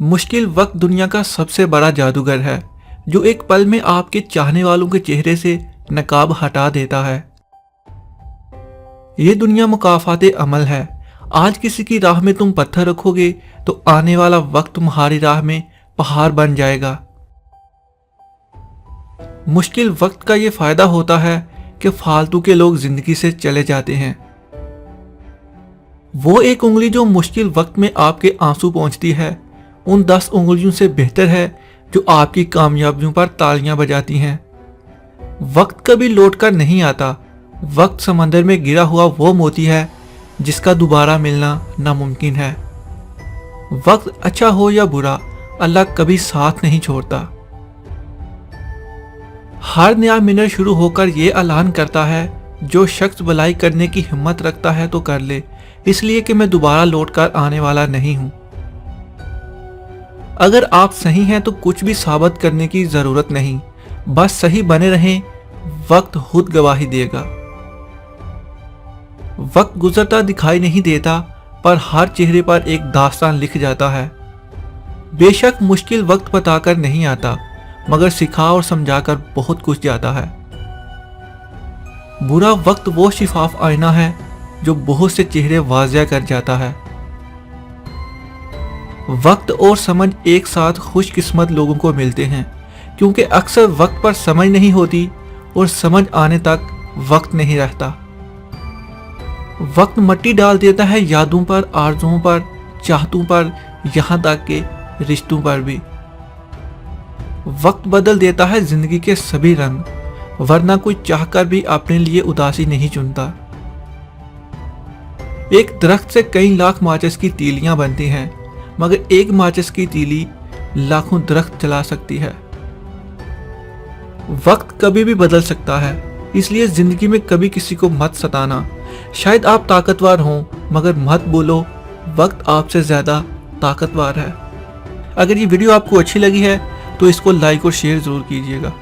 मुश्किल वक्त दुनिया का सबसे बड़ा जादूगर है जो एक पल में आपके चाहने वालों के चेहरे से नकाब हटा देता है। ये दुनिया मुकाफाते अमल है। आज किसी की राह में तुम पत्थर रखोगे तो आने वाला वक्त तुम्हारी राह में पहाड़ बन जाएगा। मुश्किल वक्त का ये फायदा होता है कि फालतू के लोग जिंदगी से चले जाते हैं। वो एक उंगली जो मुश्किल वक्त में आपके आंसू पहुंचती है उन 10 उंगलियों से बेहतर है जो आपकी कामयाबियों पर तालियां बजाती हैं। वक्त कभी लौट कर नहीं आता। वक्त समंदर में गिरा हुआ वो मोती है जिसका दोबारा मिलना नामुमकिन है। वक्त अच्छा हो या बुरा, अल्लाह कभी साथ नहीं छोड़ता। हर नया मिनट शुरू होकर ये ऐलान करता है जो शख्स भलाई करने की हिम्मत रखता है तो कर ले, इसलिए कि मैं दोबारा लौट कर आने वाला नहीं हूं। अगर आप सही हैं तो कुछ भी साबित करने की जरूरत नहीं, बस सही बने रहें, वक्त खुद गवाही देगा। वक्त गुजरता दिखाई नहीं देता पर हर चेहरे पर एक दास्तान लिख जाता है। बेशक मुश्किल वक्त बताकर नहीं आता मगर सिखा और समझाकर बहुत कुछ जाता है। बुरा वक्त वो शिफाफ आईना है जो बहुत से चेहरे वाजिया कर जाता है। वक्त और समझ एक साथ खुशकिस्मत लोगों को मिलते हैं क्योंकि अक्सर वक्त पर समझ नहीं होती और समझ आने तक वक्त नहीं रहता। वक्त मट्टी डाल देता है यादों पर, आरज़ुओं पर, चाहतों पर, यहाँ तक के रिश्तों पर भी। वक्त बदल देता है जिंदगी के सभी रंग, वरना कोई चाहकर भी अपने लिए उदासी नहीं चुनता। एक दरख्त से कई लाख माचिस की तीलियां बनती हैं मगर एक माचिस की तीली लाखों दरख्त जला सकती है। वक्त कभी भी बदल सकता है, इसलिए जिंदगी में कभी किसी को मत सताना। शायद आप ताकतवर हों मगर मत बोलो वक्त आपसे ज्यादा ताकतवर है। अगर ये वीडियो आपको अच्छी लगी है तो इसको लाइक और शेयर जरूर कीजिएगा।